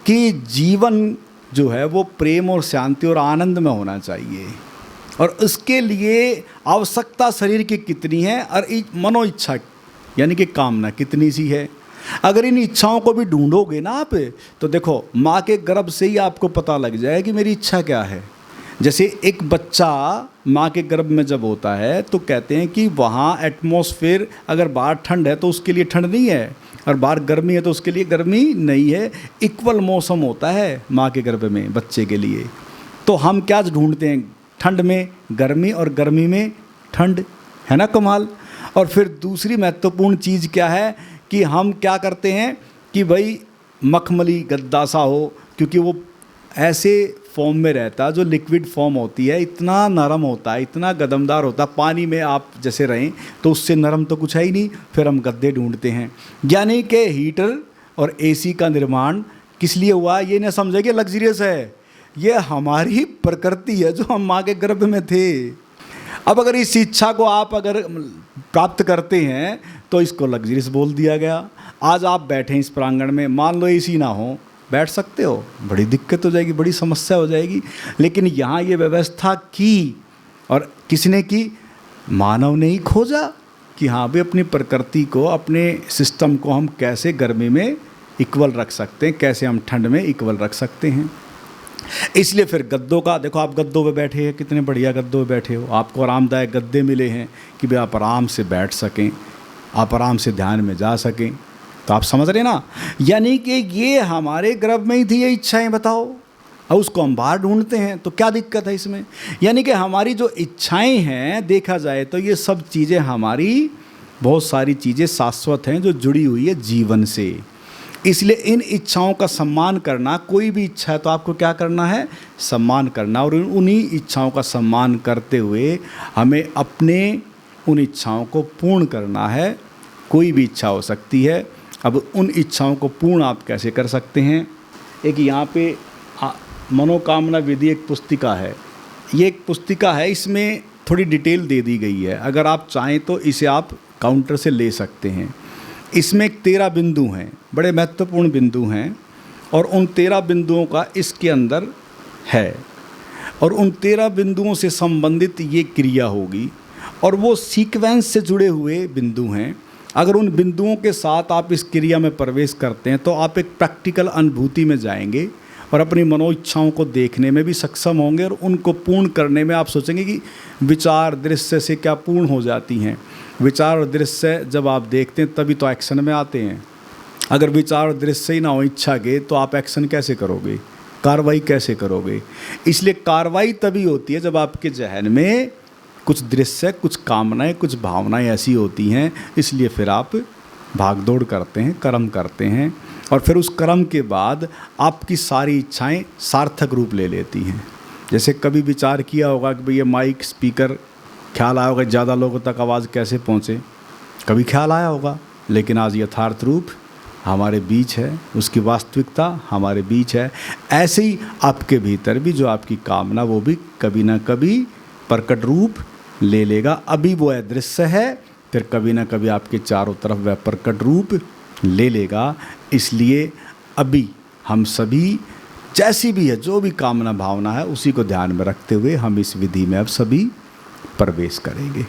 कि जीवन जो है वो प्रेम और शांति और आनंद में होना चाहिए, और उसके लिए आवश्यकता शरीर की कितनी है और मनो इच्छा यानी कि कामना कितनी सी है। अगर इन इच्छाओं को भी ढूंढोगे ना आप, तो देखो माँ के गर्भ से ही आपको पता लग जाए कि मेरी इच्छा क्या है। जैसे एक बच्चा माँ के गर्भ में जब होता है तो कहते हैं कि वहाँ एटमॉस्फेयर, अगर बाहर ठंड है तो उसके लिए ठंड नहीं है, और बाहर गर्मी है तो उसके लिए गर्मी नहीं है। इक्वल मौसम होता है माँ के गर्भ में बच्चे के लिए। तो हम क्या ढूंढते हैं, ठंड में गर्मी और गर्मी में ठंड, है ना कमाल। और फिर दूसरी महत्वपूर्ण चीज़ क्या है कि हम क्या करते हैं कि भाई मखमली गद्दा सा हो, क्योंकि वो ऐसे फॉर्म में रहता है जो लिक्विड फॉर्म होती है, इतना नरम होता है, इतना कदमदार होता है, पानी में आप जैसे रहें तो उससे नरम तो कुछ है ही नहीं। फिर हम गद्दे ढूंढते हैं। यानी कि हीटर और एसी का निर्माण किस लिए हुआ, ये ना समझे कि लग्जरियस है, ये हमारी प्रकृति है जो हम माँ के गर्भ में थे। अब अगर इस इच्छा को आप अगर प्राप्त करते हैं तो इसको लग्जरियस बोल दिया गया। आज आप बैठे इस प्रांगण में, मान लो एसी ना हो, बैठ सकते हो, बड़ी दिक्कत हो जाएगी, बड़ी समस्या हो जाएगी। लेकिन यहाँ ये व्यवस्था की, और किसने की, मानव ने ही खोजा कि हाँ भी अपनी प्रकृति को, अपने सिस्टम को हम कैसे गर्मी में इक्वल रख सकते हैं, कैसे हम ठंड में इक्वल रख सकते हैं। इसलिए फिर गद्दों का देखो, आप गद्दों पे बैठे हैं, कितने बढ़िया गद्दों पे बैठे हो, आपको आरामदायक गद्दे मिले हैं कि भाई आप आराम से बैठ सकें, आप आराम से ध्यान में जा सकें। तो आप समझ रहे ना, यानी कि ये हमारे गर्भ में ही थी ये इच्छाएं, बताओ, और उसको हम बाहर ढूंढते हैं, तो क्या दिक्कत है इसमें। यानी कि हमारी जो इच्छाएं हैं, देखा जाए तो ये सब चीज़ें हमारी, बहुत सारी चीज़ें शाश्वत हैं जो जुड़ी हुई है जीवन से। इसलिए इन इच्छाओं का सम्मान करना, कोई भी इच्छा है तो आपको क्या करना है, सम्मान करना, और उन्हीं इच्छाओं का सम्मान करते हुए हमें अपने उन इच्छाओं को पूर्ण करना है। कोई भी इच्छा हो सकती है। अब उन इच्छाओं को पूर्ण आप कैसे कर सकते हैं, एक यहाँ पे मनोकामना विधि एक पुस्तिका है, ये एक पुस्तिका है, इसमें थोड़ी डिटेल दे दी गई है। अगर आप चाहें तो इसे आप काउंटर से ले सकते हैं। इसमें 13 बिंदु हैं, बड़े महत्वपूर्ण बिंदु हैं, और उन 13 बिंदुओं का इसके अंदर है, और उन 13 बिंदुओं से संबंधित ये क्रिया होगी, और वो सीक्वेंस से जुड़े हुए बिंदु हैं। अगर उन बिंदुओं के साथ आप इस क्रिया में प्रवेश करते हैं तो आप एक प्रैक्टिकल अनुभूति में जाएंगे, और अपनी मनो इच्छाओं को देखने में भी सक्षम होंगे, और उनको पूर्ण करने में आप सोचेंगे कि विचार दृश्य से क्या पूर्ण हो जाती हैं। विचार और दृश्य जब आप देखते हैं तभी तो एक्शन में आते हैं। अगर विचार और दृश्य ही ना हो इच्छा के, तो आप एक्शन कैसे करोगे, कार्रवाई कैसे करोगे। इसलिए कार्रवाई तभी होती है जब आपके जहन में कुछ दृश्य, कुछ कामनाएं, कुछ भावनाएं ऐसी होती हैं। इसलिए फिर आप भाग दौड़ करते हैं, कर्म करते हैं, और फिर उस कर्म के बाद आपकी सारी इच्छाएं सार्थक रूप ले लेती हैं। जैसे कभी विचार किया होगा कि भाई ये माइक, स्पीकर, ख्याल आया होगा ज़्यादा लोगों तक आवाज़ कैसे पहुँचे, कभी ख्याल आया होगा, लेकिन आज यथार्थ रूप हमारे बीच है, उसकी वास्तविकता हमारे बीच है। ऐसे ही आपके भीतर भी जो आपकी कामना, वो भी कभी ना कभी प्रकट रूप ले लेगा। अभी वो अदृश्य है, फिर कभी ना कभी आपके चारों तरफ वह प्रकट रूप ले लेगा। इसलिए अभी हम सभी, जैसी भी है जो भी कामना भावना है, उसी को ध्यान में रखते हुए हम इस विधि में अब सभी प्रवेश करेंगे।